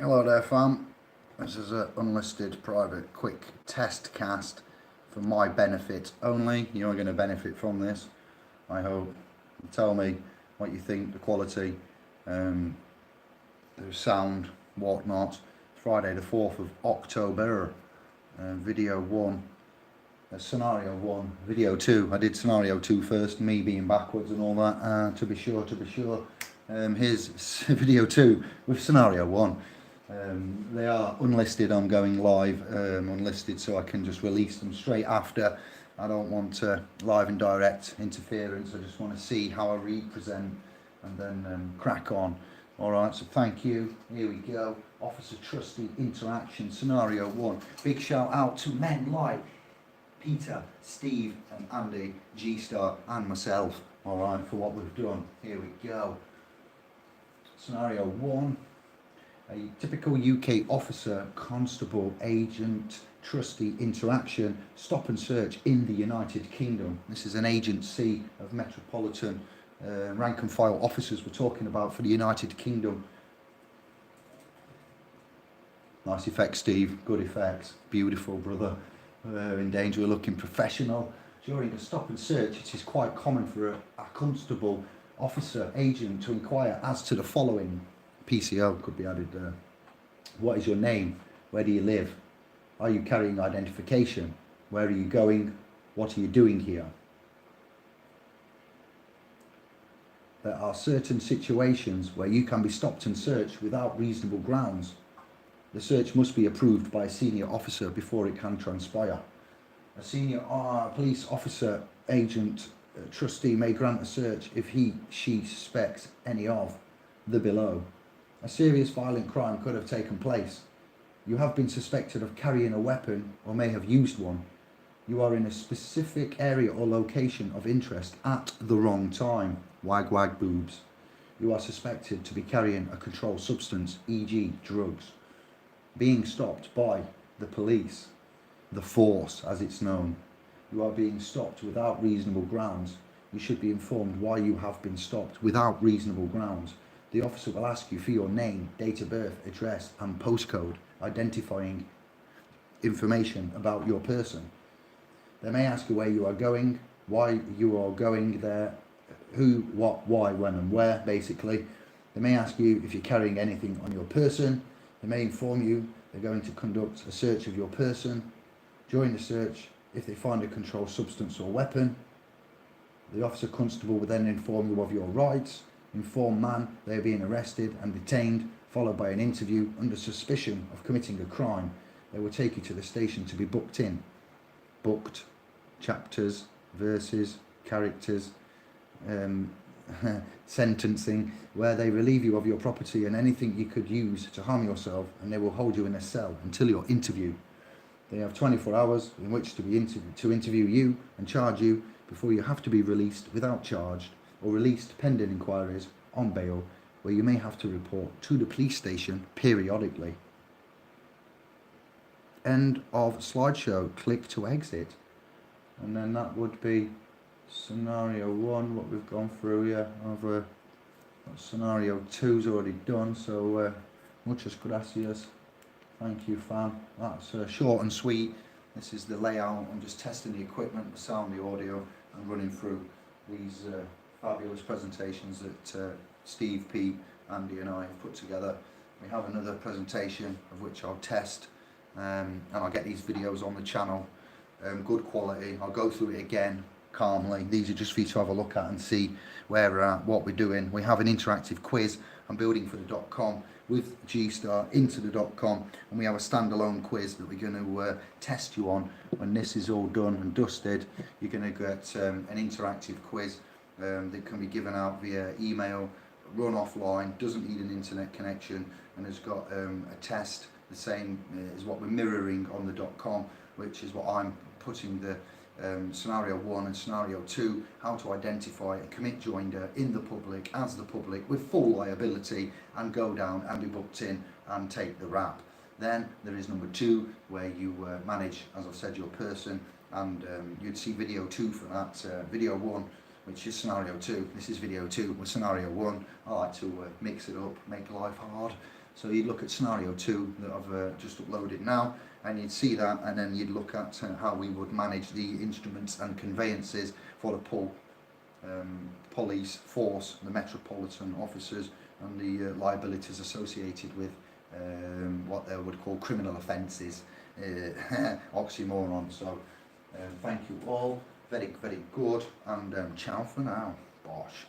Hello there, fam. This is an unlisted private quick test cast for my benefit only. You're going to benefit from this, I hope. Tell me what you think, the quality, the sound, whatnot. Friday the 4th of October, video 1, scenario 1, video 2. I did scenario 2 first, me being backwards and all that, to be sure. Here's video 2 with scenario 1. They are unlisted. I'm going live unlisted, so I can just release them straight after. I don't want live and direct interference. I just want to see how I represent and then crack on. All right, so thank you. Here we go. Officer Trusty interaction, scenario 1. Big shout out to men like Peter, Steve and Andy, G-Star and myself, all right, for what we've done. Here we go. Scenario 1. A typical UK officer, constable, agent, trustee interaction, stop and search in the United Kingdom. This is an agency of metropolitan rank and file officers we're talking about for the United Kingdom. Nice effects, Steve. Good effects. Beautiful, brother. In danger of looking professional. During a stop and search, it is quite common for a constable, officer, agent to inquire as to the following. PCO could be added there. What is your name? Where do you live? Are you carrying identification? Where are you going? What are you doing here? There are certain situations where you can be stopped and searched without reasonable grounds. The search must be approved by a senior officer before it can transpire. A senior police officer, agent, trustee may grant a search if she suspects any of the below. A serious violent crime could have taken place. You have been suspected of carrying a weapon or may have used one. You are in a specific area or location of interest at the wrong time. Wag wag boobs. You are suspected to be carrying a controlled substance, e.g. drugs. Being stopped by the police, the force as it's known. You are being stopped without reasonable grounds. You should be informed why you have been stopped without reasonable grounds. The officer will ask you for your name, date of birth, address and postcode, identifying information about your person. They may ask you where you are going, why you are going there, who, what, why, when and where, basically. They may ask you if you're carrying anything on your person. They may inform you they're going to conduct a search of your person. During the search, if they find a controlled substance or weapon, the officer constable will then inform you of your rights. Inform man they are being arrested and detained, followed by an interview under suspicion of committing a crime. They will take you to the station to be booked in. Booked, chapters, verses, characters, sentencing, where they relieve you of your property and anything you could use to harm yourself, and they will hold you in a cell until your interview. They have 24 hours in which to interview you and charge you before you have to be released without charge or released pending inquiries on bail, where you may have to report to the police station periodically. End of slideshow. Click to exit. And then that would be scenario 1, what we've gone through here. Over scenario 2's already done, so muchas gracias. Thank you, fam. That's short and sweet. This is the layout. I'm just testing the equipment, the sound, the audio, and running through these fabulous presentations that Steve, Pete, Andy and I have put together. We have another presentation of which I'll test, and I'll get these videos on the channel. Good quality. I'll go through it again calmly. These are just for you to have a look at and see where we're at, what we're doing. We have an interactive quiz I'm building for the .com with G-Star into the .com, and we have a standalone quiz that we're going to test you on. When this is all done and dusted, you're going to get an interactive quiz that can be given out via email, run offline, doesn't need an internet connection, and has got a test the same as what we're mirroring on the .com, which is what I'm putting the scenario 1 and scenario 2, how to identify a commit joinder in the public as the public with full liability and go down and be booked in and take the rap. Then there is number 2, where you manage, as I've said, your person, and you'd see video 2 for that. Video 1, which is scenario 2, this is video 2 with scenario 1. I like to mix it up, make life hard. So you'd look at scenario 2 that I've just uploaded now, and you'd see that, and then you'd look at how we would manage the instruments and conveyances for the police force, the metropolitan officers, and the liabilities associated with what they would call criminal offences. Oxymoron. So thank you all, very good, and ciao for now. Bosh.